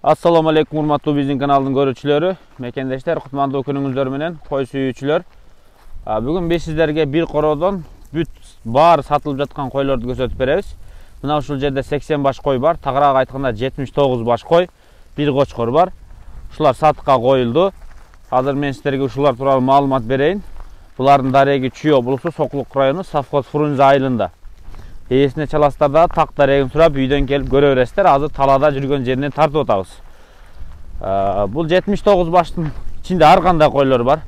Assalamu alaikum урматтуу биздин каналдын көрүүчүлөрү, мекендештер, кутмандуу күнүңүздөр менен, кой сүйүүчүлөр. Бүгүн биз сиздерге бир короодон бүт баары сатылып жаткан койлорду көрсөтүп беребиз. Мына ушул жерде 80 баш кой бар, тагыраак айтканда 79 баш кой, бир кочкор бар. Ушулар сатыкка коюлду. Азыр мен сиздерге ушулар тууралуу маалымат берейин. Булардын дареги Чүй облусу, Сокулук району, совхоз Фрунзе айылында. Ээсине чаласыздар да так дарегин сурап үйдөн келип көрө бересиздер. Азыр талаада жүргөн жеринен тартып атабыз. Бул 79 баштын ичинде ар кандай койлор бар.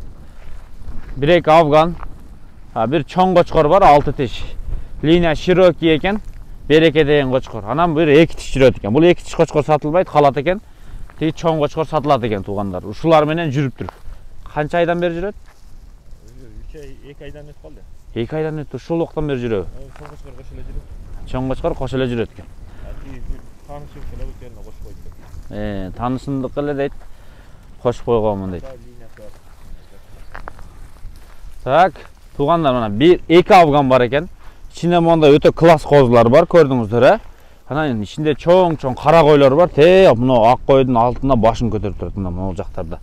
Бир эки афган, бир чоң кочкор бар, 6 тиш. Линия широкий экен, береке деген кочкор. Анан бир 2 тиш жүрөт экен. Бул 2 тиш кочкор сатылбайт, калат экен. Тиги чоң кочкор сатылат экен туугандар. Ушулар менен жүрүптүр. Канча айдан бери жүрөт? 2 айдан өтүп калды. 2 айдан өттү. Ушул уктан бери жүрөбү? Чоң кочкор кош эле жүрөт. Чоң кочкор кош эле жүрөт экен. Таанышым эле өтөрүнө кош койду. Таанышымдык эле дейт. Кош койгонмун дейт. Так, туугандар, мына бир эки афган бар экен. Ичинде мондай өтө класс козулар бар, көрдүңүздөр, Анан ичинде чоң кара койлор бар. Мына ак койдун алтына башын көтөрүп турат мына могул жактарда.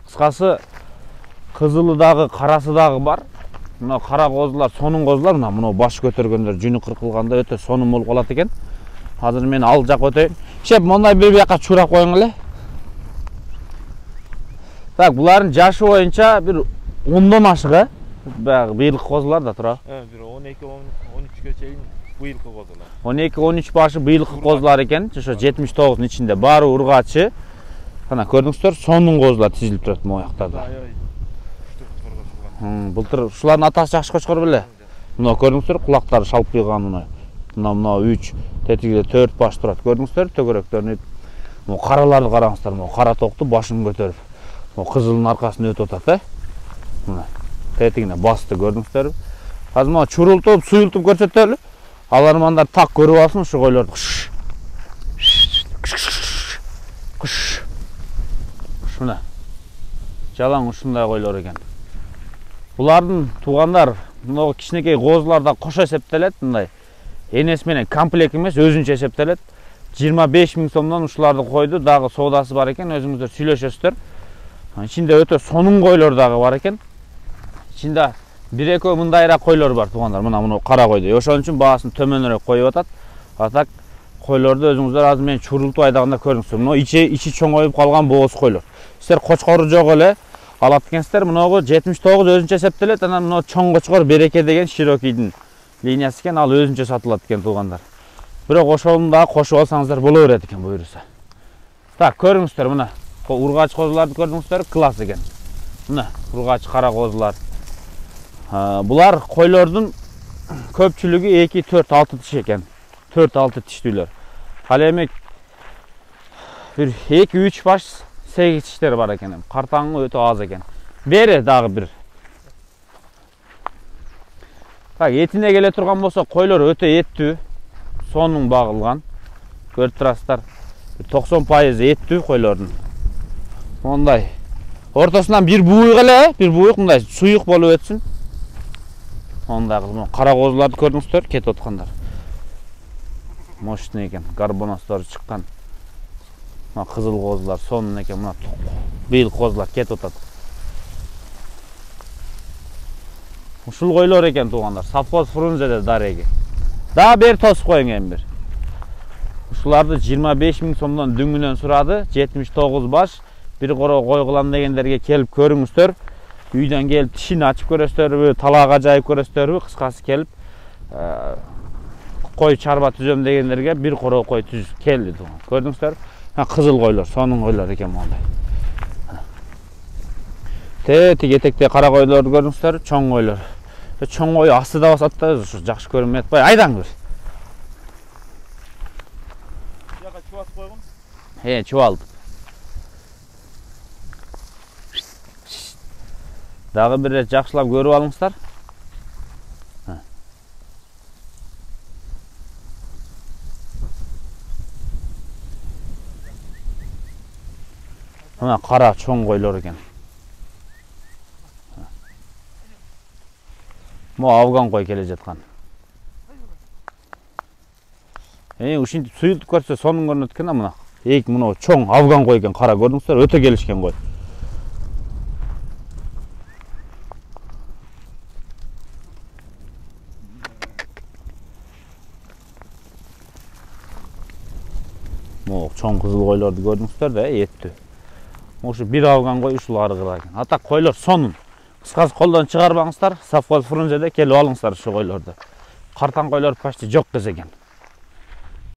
Кыскасы кызылы дагы, карасы дагы бар. Мына кара козулар, сонун козулар, мына баш көтөргөндөр, жүнү кыркылганда өтө сонун болуп калат экен. Азыр мен ал жак өтөйүн. Шеп, мондай бир бияка чурап коюң эле. Так, булардын жашы боюнча бир 10дон ашык, Баягы быйылкы козулар да тура. Бир 12-13гө чейин быйылкы козулар. 12-13 башы быйылкы козулар экен. Ошо 79дун ичинде баары ургачы. Ана көрдүңүздөр, сонун козулар тизилип турат могу жактарда. Былтыр ушулардын атасы жакшы кочкор беле? Мына көрдүңүздөр, кулактары шалпыйган мына. Мына 3, тетигиде 4 баш турат. Көрдүңүздөр, төгөрөктөрүн. Могу караларды караңыздар, могу кара токту башын көтөрүп. Могу кызылдын аркасында өтүп атат, Мына тетигине басты, көрдүңүздөр. Азыр мына чурултуп, суюлтуп көрсөтөлү. Алармандар так көрүп алсын ушу койлорду. Ушуна. Жалаң ушундай койлор экен. Булардын туугандар, мына кичинекей козуларда кошо эсептелет, мындай. Энеси менен комплект эмес, өзүнчө эсептелет. 25 000 сомдон ушуларды койду, дагы соодасы бар экен, өзүңүздөр сүйлөшөсүздөр. Ичинде өтө сонун койлор дагы бар экен. Ичинде бир экөө мындайраак койлор бар туугандар, мына кара койду. Ошон үчүн баасын төмөнүрөөк коюп атат. Атак койлорду өзүңүздөр азыр мен чурултуп айдаганда көрдүңүздөр. Мына ичи чоңоюп калган боос койлор. Силер кочкору жок эле алат экенсиздер. Мынагы 79 өзүнчө эсептелет. Анан мына чоң кочкор береке деген широкийдин линиясы экен, ал өзүнчө сатылат экен туугандар. Бирок ошону да кошуп алсаңыздар боло берет экен буюрса. Так, көрүңүздөр, мына ургач козуларды көрдүңүздөр, класс экен. Мына ургач кара козулар. Булар койлордун көпчүлүгү 2-4-6 тиш экен. 4-6 тиштүүлөр. Ал эми бир 2-3 баш 8 тиштер бар экен. Картаңы өтө аз экен. Бери дагы бир. Так, этине келе турган болсо, койлор өтө эттүү, сонун багылган. Көрүп турасыздар. 90% эттүү койлордун. Мондай ортосунан бир бууйук эле, бир бууйук мындай суюк болуп өтсүн. Мондай кара козуларды көрдүңүздөр, кетип аткандар. Мощный экен, карбоностору чыккан. Мына кызыл козулар сонун экен, мына быйылкы козулар кетип атат. Ушул койлор экен туугандар, совхоз Фрунзеде дареги. Дагы бери тосуп коюң эми бир. Ушуларды 25 000 сомдон дүңүнөн сурады, 79 баш. Бир короо кой кылам дегендерге келип көрүңүздөр. Үйдөн келип тишин ачып көрөсүздөрбү, талаага жайып көрөсүздөрбү, кыскасы келип кой чарба түзөм дегендерге бир короо кой түз келди. Көрдүңүздөр? Кызыл койлор, сонун койлор экен мондай. Тетиги этекте кара койлорду көрдүңүздөр, чоң койлор. Чоң кой астыда басат да, жакшы көрүнбөй атпай. Айдаң бир. Жака чубатып койгум. Чубалды. Дагы бир рет жакшылап көрүп алыңыздар. Мына кара чоң койлор экен. Мо афган кой келе жаткан. Ушинтип суюлтуп көрсө сонун көрүнөт экен, мына Эки мына чоң афган кой экен, кара көрдүңүздөр, өтө келишкен кой. Мына чоң кызыл койлорду көрдүңүздөр да, эттүү. Ошо бир афган кой ушулары кыра экен. Атак койлор сонун. Кыскасы колдон чыгарбаңыздар, совхоз фрунзеде келип алыңыздар ушу койлорду. Картан койлор почти жок экен.